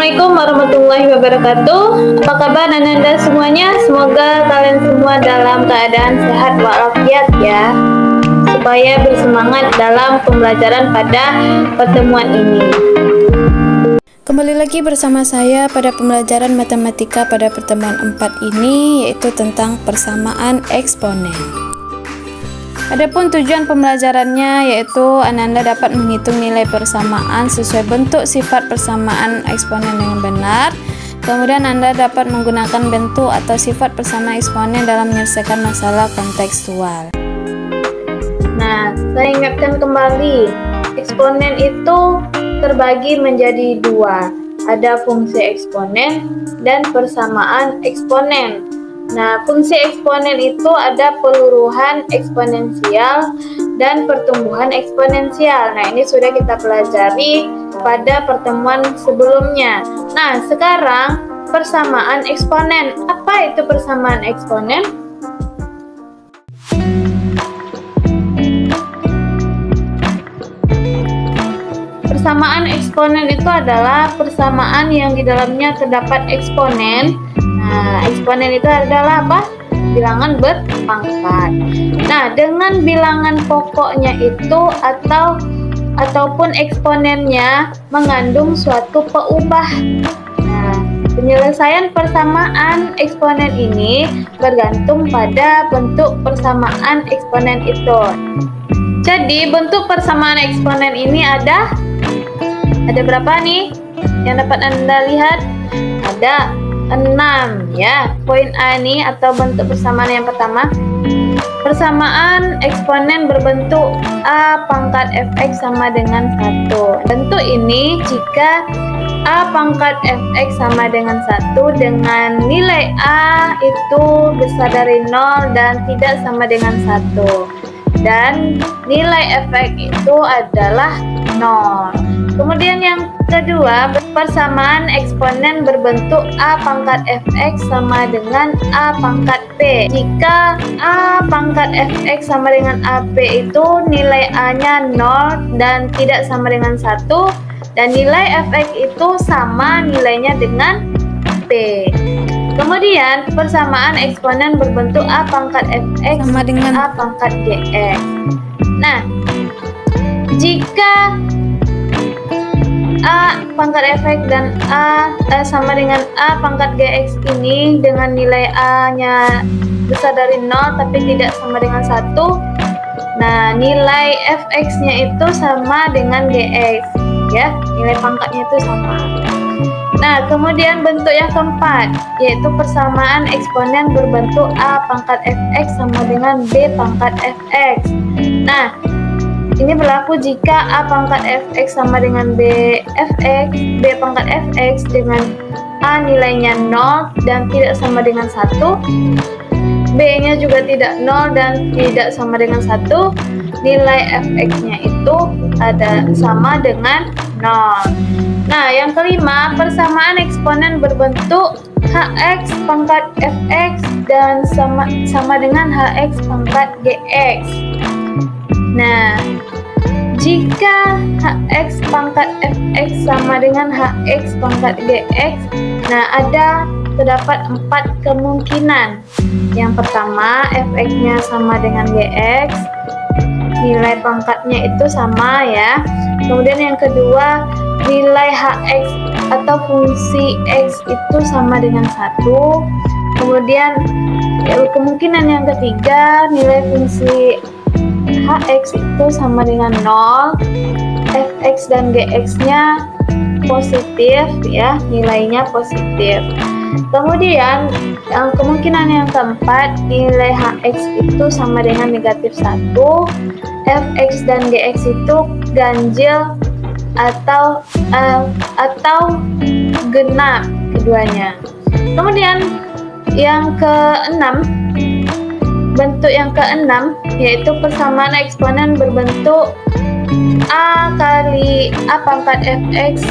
Assalamualaikum warahmatullahi wabarakatuh. Apa kabar Anda semuanya? Semoga kalian semua dalam keadaan sehat walafiat ya, supaya bersemangat dalam pembelajaran pada pertemuan ini. Kembali lagi bersama saya pada pembelajaran matematika pada pertemuan 4 ini, yaitu tentang persamaan eksponen. Adapun tujuan pembelajarannya yaitu Anda dapat menghitung nilai persamaan sesuai bentuk sifat persamaan eksponen yang benar. Kemudian Anda dapat menggunakan bentuk atau sifat persamaan eksponen dalam menyelesaikan masalah kontekstual. Nah, saya ingatkan kembali, eksponen itu terbagi menjadi dua. Ada fungsi eksponen dan persamaan eksponen. Nah, fungsi eksponen itu ada peluruhan eksponensial dan pertumbuhan eksponensial. Nah, ini sudah kita pelajari pada pertemuan sebelumnya. Nah, sekarang persamaan eksponen. Apa itu persamaan eksponen? Persamaan eksponen itu adalah persamaan yang di dalamnya terdapat eksponen. Nah, eksponen itu adalah apa? Bilangan berpangkat. Nah, dengan bilangan pokoknya itu ataupun eksponennya mengandung suatu peubah. Nah, penyelesaian persamaan eksponen ini bergantung pada bentuk persamaan eksponen itu. Jadi, bentuk persamaan eksponen ini ada berapa nih? Yang dapat Anda lihat? Ada 6 ya. Poin A ini atau bentuk persamaan yang pertama, persamaan eksponen berbentuk A pangkat fx sama dengan 1. Bentuk ini jika A pangkat fx sama dengan 1 dengan nilai A itu besar dari 0 dan tidak sama dengan 1. Dan nilai fx itu adalah 0. Kemudian yang kedua, persamaan eksponen berbentuk A pangkat fx sama dengan A pangkat p. Jika A pangkat fx sama dengan AP itu nilai A-nya 0 dan tidak sama dengan 1, dan nilai fx itu sama nilainya dengan P. Kemudian persamaan eksponen berbentuk A pangkat fx sama dengan A pangkat gx. Nah, jika A pangkat fx dan A sama dengan A pangkat gx ini dengan nilai A-nya besar dari 0 tapi tidak sama dengan 1. Nah, nilai fx-nya itu sama dengan gx ya, nilai pangkatnya itu sama. Nah, kemudian bentuk yang keempat yaitu persamaan eksponen berbentuk A pangkat fx sama dengan B pangkat fx. Nah, ini berlaku jika A pangkat fx sama dengan B pangkat fx dengan A nilainya 0 dan tidak sama dengan 1, B-nya juga tidak 0 dan tidak sama dengan 1, nilai fx-nya itu ada sama dengan 0. Nah, yang kelima, persamaan eksponen berbentuk hx pangkat fx dan sama dengan hx pangkat gx. Nah, jika hx pangkat fx sama dengan hx pangkat gx, nah terdapat 4 kemungkinan. Yang pertama, fx-nya sama dengan gx, nilai pangkatnya itu sama ya. Kemudian yang kedua, nilai hx atau fungsi x itu sama dengan 1. Kemudian kemungkinan yang ketiga, nilai fungsi hx itu sama dengan 0, fx dan gx-nya positif ya, nilainya positif. Kemudian kemungkinan yang keempat, nilai hx itu sama dengan negatif 1, fx dan gx itu ganjil atau genap keduanya. Kemudian yang keenam, bentuk yang keenam yaitu persamaan eksponen berbentuk A kali A pangkat fx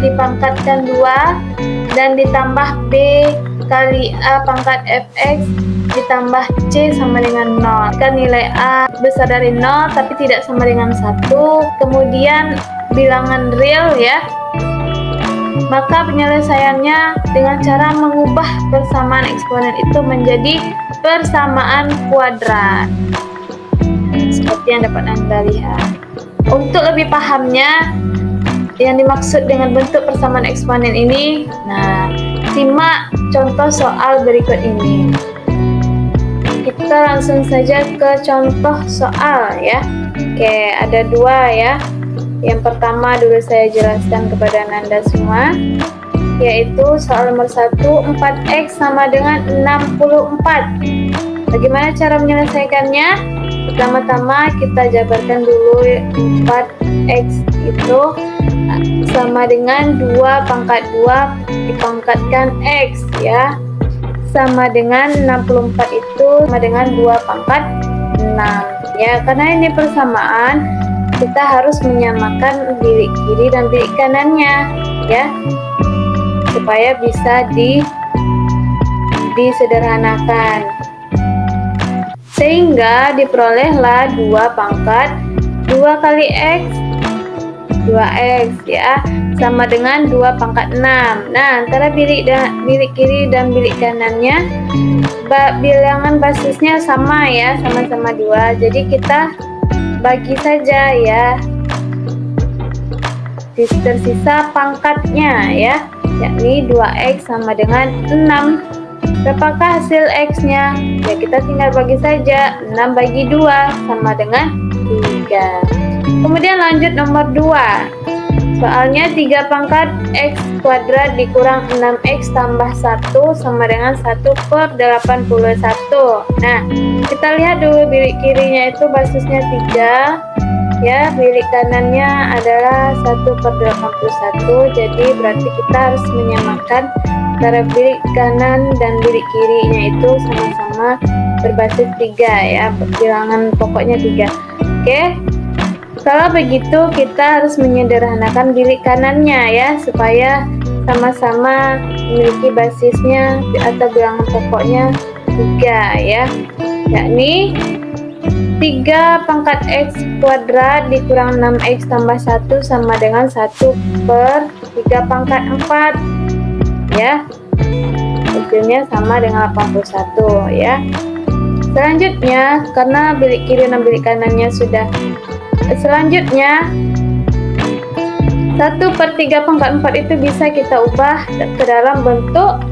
dipangkatkan 2 dan ditambah B kali A pangkat fx ditambah C sama dengan 0. Kan nilai A besar dari 0 tapi tidak sama dengan 1. Kemudian bilangan real ya. maka penyelesaiannya dengan cara mengubah persamaan eksponen itu menjadi persamaan kuadrat. Seperti yang dapat Anda lihat. Untuk lebih pahamnya, yang dimaksud dengan bentuk persamaan eksponen ini, nah, simak contoh soal berikut ini. Kita langsung saja ke contoh soal ya. Oke, ada dua ya. Yang pertama dulu saya jelaskan kepada Anda semua, yaitu soal nomor 1, 4x sama dengan 64. Bagaimana cara menyelesaikannya? Pertama-tama kita jabarkan dulu 4x itu sama dengan 2 pangkat 2 dipangkatkan x ya, sama dengan 64 itu sama dengan 2 pangkat 6 ya. Karena ini persamaan, kita harus menyamakan bilik kiri dan bilik kanannya ya, supaya bisa disederhanakan, sehingga diperolehlah 2 pangkat 2 kali x 2x ya, sama dengan 2 pangkat 6. Nah, antara bilik kiri dan bilik kanannya bilangan basisnya sama ya, sama-sama 2. Jadi kita bagi saja ya, tersisa pangkatnya ya, yakni 2x sama dengan 6. Berapakah hasil x-nya? Ya, kita tinggal bagi saja. 6 bagi 2 sama dengan 3. Kemudian lanjut nomor 2. Soalnya 3 pangkat x kuadrat dikurang 6x tambah 1 sama dengan 1/81. Nah, kita lihat dulu bilik kirinya itu basisnya 3 ya, bilik kanannya adalah 1/81. Jadi berarti kita harus menyamakan antara bilik kanan dan bilik kirinya itu sama-sama berbasis 3 ya, bilangan pokoknya 3. Oke, kalau begitu kita harus menyederhanakan bilik kanannya ya, supaya sama-sama memiliki basisnya atau bilangan pokoknya 3 ya, yakni 3 pangkat x kuadrat dikurang 6x tambah 1 sama dengan 1/3 pangkat 4 ya, hasilnya sama dengan 81 ya. Selanjutnya, karena bilik kiri dan bilik kanannya sudah, selanjutnya 1/3 pangkat 4 itu bisa kita ubah ke dalam bentuk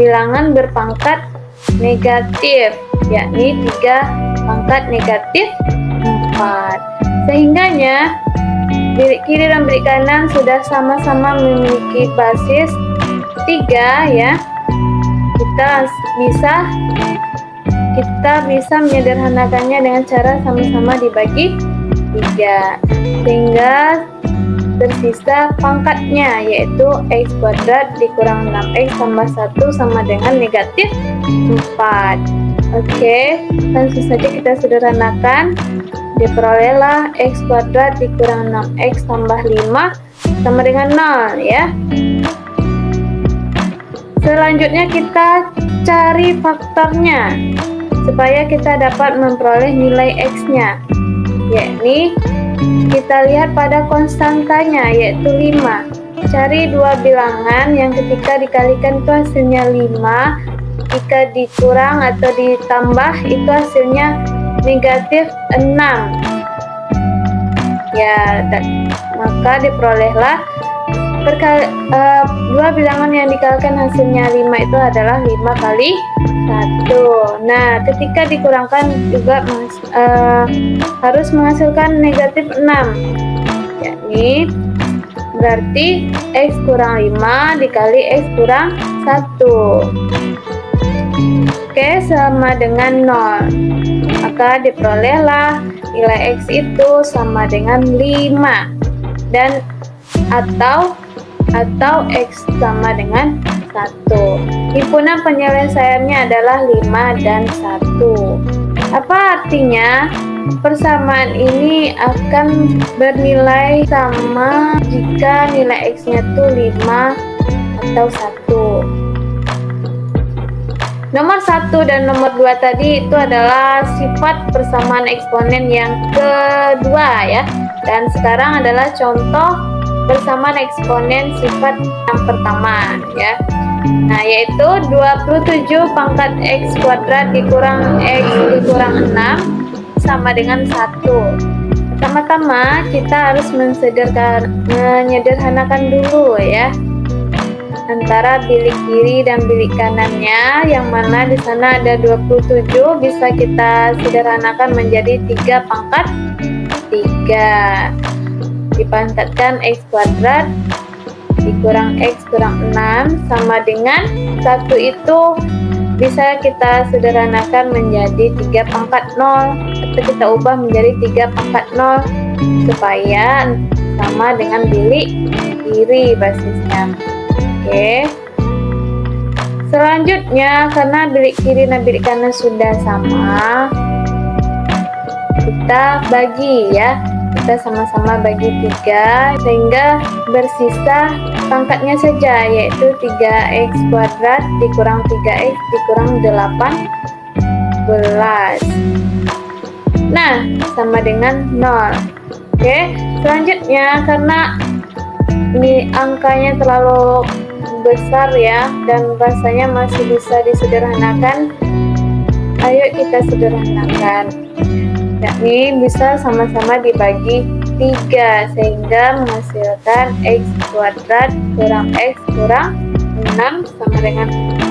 bilangan berpangkat negatif, yakni 3 pangkat negatif 4. Sehingganya bilik kiri dan bilik kanan sudah sama-sama memiliki basis 3 ya. Kita bisa menyederhanakannya dengan cara sama-sama dibagi 3, sehingga tersisa pangkatnya, yaitu x kuadrat dikurang 6x tambah 1 sama dengan negatif 4. Oke, langsung saja kita sederhanakan. Diperolehlah x kuadrat dikurang 6x tambah 5 sama dengan 0 ya. Selanjutnya kita cari faktornya supaya kita dapat memperoleh nilai x-nya, yakni kita lihat pada konstantanya, yaitu 5. Cari dua bilangan yang ketika dikalikan itu hasilnya 5, jika dikurang atau ditambah itu hasilnya negatif 6 ya, maka diperolehlah dua bilangan yang dikalikan hasilnya 5 itu adalah 5 kali 1. Nah, ketika dikurangkan juga harus menghasilkan negatif 6, yakni berarti x kurang 5 dikali x kurang 1. Oke, sama dengan 0. Maka diperolehlah nilai x itu sama dengan 5 dan atau x sama dengan 1. Himpunan penyelesaiannya adalah 5 dan 1. Apa artinya? Persamaan ini akan bernilai sama jika nilai x-nya itu 5 atau 1. Nomor 1 dan nomor 2 tadi itu adalah sifat persamaan eksponen yang kedua ya. Dan sekarang adalah contoh persamaan eksponen sifat yang pertama ya. Nah, yaitu 27 pangkat X kuadrat dikurang X dikurang 6 sama dengan 1. Pertama-tama kita harus menyederhanakan dulu ya antara bilik kiri dan bilik kanannya, yang mana di sana ada 27 bisa kita sederhanakan menjadi 3 pangkat 3 dipangkatkan X kuadrat dikurang X kurang 6 sama dengan 1 itu bisa kita sederhanakan menjadi 3 pangkat 0 atau kita ubah menjadi 3 pangkat 0 supaya sama dengan bilik kiri basisnya. Oke. Selanjutnya, karena bilik kiri dan bilik kanan sudah sama, kita bagi ya. Kita sama-sama bagi 3 sehingga bersisa pangkatnya saja, yaitu 3x kuadrat dikurang 3x dikurang 18. Nah, sama dengan 0. Oke, selanjutnya karena ini angkanya terlalu besar ya dan rasanya masih bisa disederhanakan, ayo kita sederhanakan, yakni bisa sama-sama dibagi 3 sehingga menghasilkan X kuadrat kurang X kurang 6 sama dengan 4.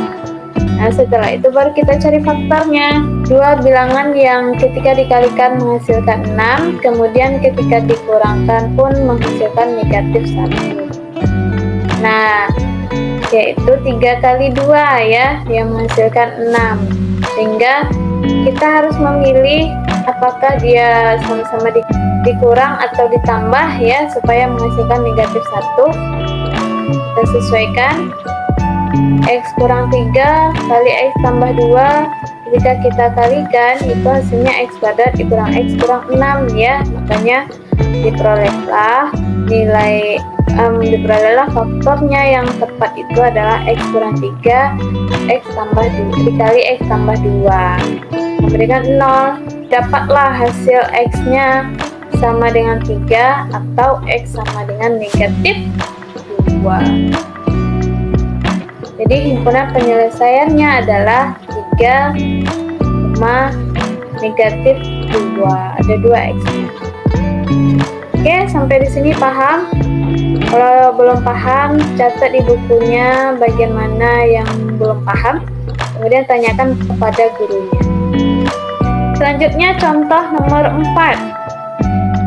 Nah, setelah itu baru kita cari faktornya. Dua bilangan yang ketika dikalikan menghasilkan 6, kemudian ketika dikurangkan pun menghasilkan negatif 1. Nah, yaitu 3 kali 2 ya, yang menghasilkan 6. Sehingga kita harus memilih apakah dia sama-sama dikurang atau ditambah ya, supaya menghasilkan negatif 1. Kita sesuaikan. X kurang 3 kali X tambah 2, ketika kita kalikan itu hasilnya X kuadrat dikurang X kurang 6 ya, makanya diperolehlah faktornya yang tepat itu adalah X kurang 3 X tambah 2 dikali X tambah 2 memberikan 0. Dapatlah hasil X nya sama dengan 3 atau X sama dengan negatif 2. Jadi himpunan penyelesaiannya adalah 3, negatif 2. Ada 2 X nya. Oke, sampai di sini paham? Kalau belum paham, catat di bukunya bagian mana yang belum paham, kemudian tanyakan kepada gurunya. Selanjutnya contoh nomor 4.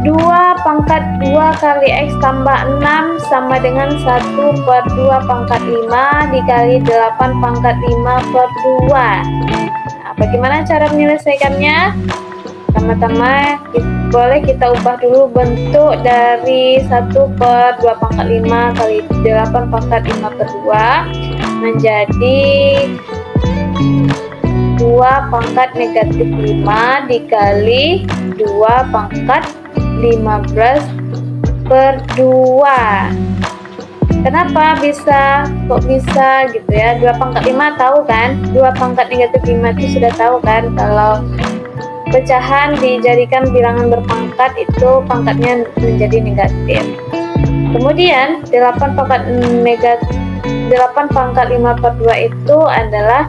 2 pangkat 2 kali X tambah 6 sama dengan 1 per 2 pangkat 5 dikali 8 pangkat 5 per 2. Nah, bagaimana cara menyelesaikannya? Pertama-tama boleh kita ubah dulu bentuk dari 1 per 2 pangkat 5 kali 8 pangkat 5 per 2 menjadi 2 pangkat negatif 5 dikali 2 pangkat 15 per 2. Kenapa kok bisa gitu ya? 2 pangkat 5 tahu kan? 2 pangkat negatif 5 itu sudah tahu kan? Kalau pecahan dijadikan bilangan berpangkat itu pangkatnya menjadi negatif. Kemudian 8 pangkat 5 per 2 itu adalah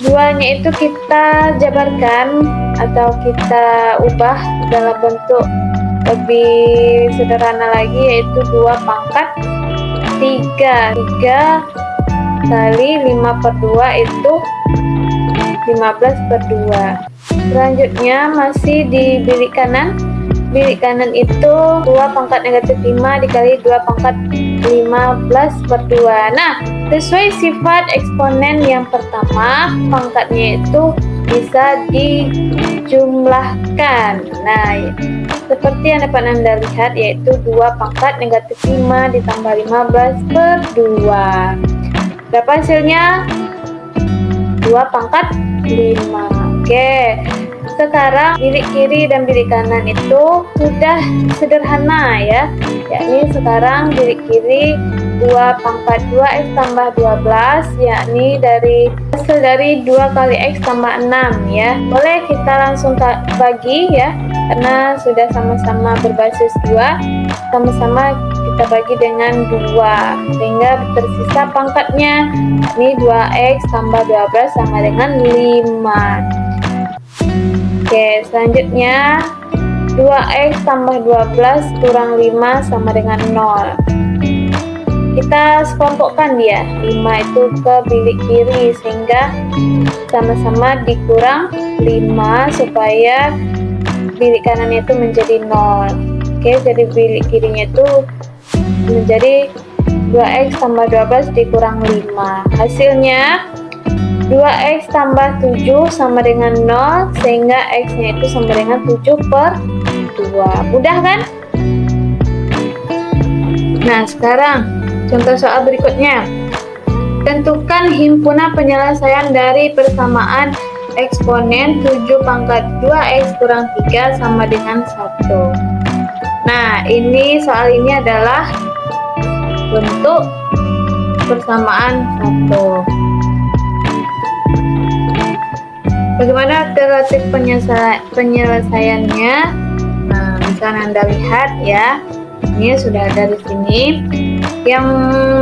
2-nya itu kita jabarkan atau kita ubah dalam bentuk lebih sederhana lagi, yaitu 2 pangkat 3 kali 5 per 2 itu 15 per 2. Selanjutnya masih di bilik kanan. Bilik kanan itu 2 pangkat negatif 5 dikali 2 pangkat 15 per 2. Nah, sesuai sifat eksponen yang pertama, pangkatnya itu bisa dijumlahkan. Nah, seperti yang dapat Anda lihat, yaitu 2 pangkat negatif 5 ditambah 15 per 2. Berapa hasilnya? 2 pangkat 5. Oke, sekarang bilik kiri dan bilik kanan itu sudah sederhana ya, yakni sekarang bilik kiri 2 pangkat 2 X tambah 12, yakni hasil dari 2 kali X tambah 6 ya. Boleh kita langsung bagi ya, karena sudah sama-sama berbasis 2, sama-sama kita bagi dengan 2 sehingga tersisa pangkatnya. Ini 2x tambah 12 sama dengan 5. Oke, selanjutnya 2x tambah 12 kurang 5 sama dengan 0. Kita sekelompokkan dia, 5 itu ke bilik kiri sehingga sama-sama dikurang 5 supaya bilik kanannya itu menjadi 0. Oke, jadi bilik kirinya itu menjadi 2x tambah 12 dikurang 5. Hasilnya 2x tambah 7 sama dengan 0 sehingga x-nya itu sama dengan 7 per 2. Mudah kan? Nah, sekarang contoh soal berikutnya. Tentukan himpunan penyelesaian dari persamaan eksponen 7 pangkat 2x kurang 3 sama dengan 1. Nah, soal ini adalah bentuk persamaan 1. Bagaimana alternatif penyelesaiannya? Nah, bisa Anda lihat ya. Ini sudah ada di sini. Yang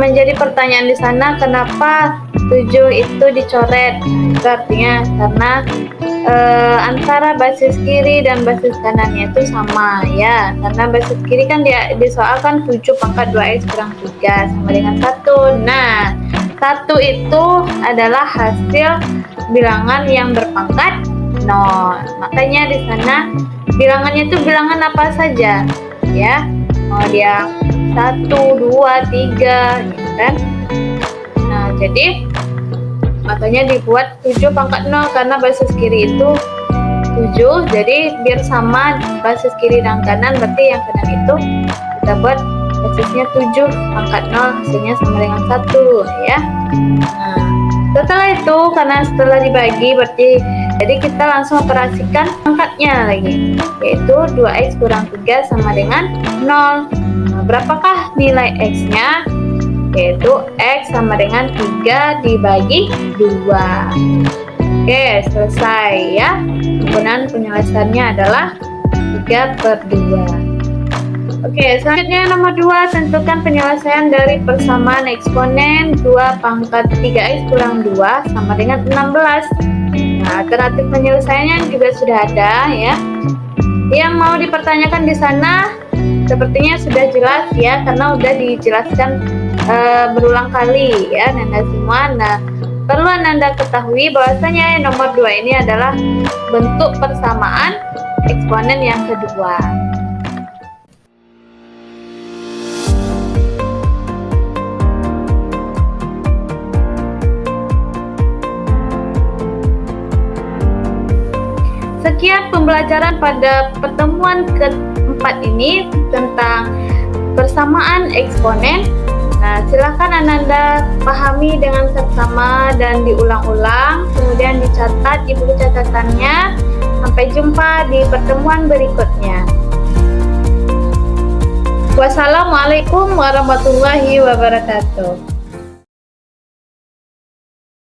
menjadi pertanyaan di sana, kenapa 7 itu dicoret? Itu artinya karena antara basis kiri dan basis kanannya itu sama ya. Karena basis kiri kan disoalkan 7 pangkat 2x kurang 3 sama dengan 1. Nah, 1 itu adalah hasil bilangan yang berpangkat 0. Makanya di sana bilangannya itu bilangan apa saja ya. Dia 1, 2, 3 gitu kan. Nah, jadi makanya dibuat 7 pangkat 0 karena basis kiri itu 7. Jadi biar sama basis kiri dan kanan, berarti yang kanan itu kita buat basisnya 7 pangkat 0, hasilnya sama dengan 1 ya. Nah, setelah itu karena setelah dibagi berarti jadi kita langsung operasikan pangkatnya lagi, yaitu 2x kurang 3 sama dengan 0. Nah, berapakah nilai x-nya? Yaitu x sama dengan 3 dibagi 2. Oke, selesai ya. Himpunan penyelesaiannya adalah 3 per 2. Oke, selanjutnya nomor 2, tentukan penyelesaian dari persamaan eksponen 2 pangkat 3x kurang 2 sama dengan 16. Nah, alternatif penyelesaiannya juga sudah ada ya. Yang mau dipertanyakan di sana sepertinya sudah jelas ya, karena sudah dijelaskan berulang kali ya Nanda semua. Nah, perlu Anda ketahui bahwasanya nomor 2 ini adalah bentuk persamaan eksponen yang kedua. Sekian pembelajaran pada pertemuan keempat ini tentang persamaan eksponen. Nah, silakan Anda pahami dengan seksama dan diulang-ulang, kemudian dicatat di buku catatannya. Sampai jumpa di pertemuan berikutnya. Wassalamualaikum warahmatullahi wabarakatuh.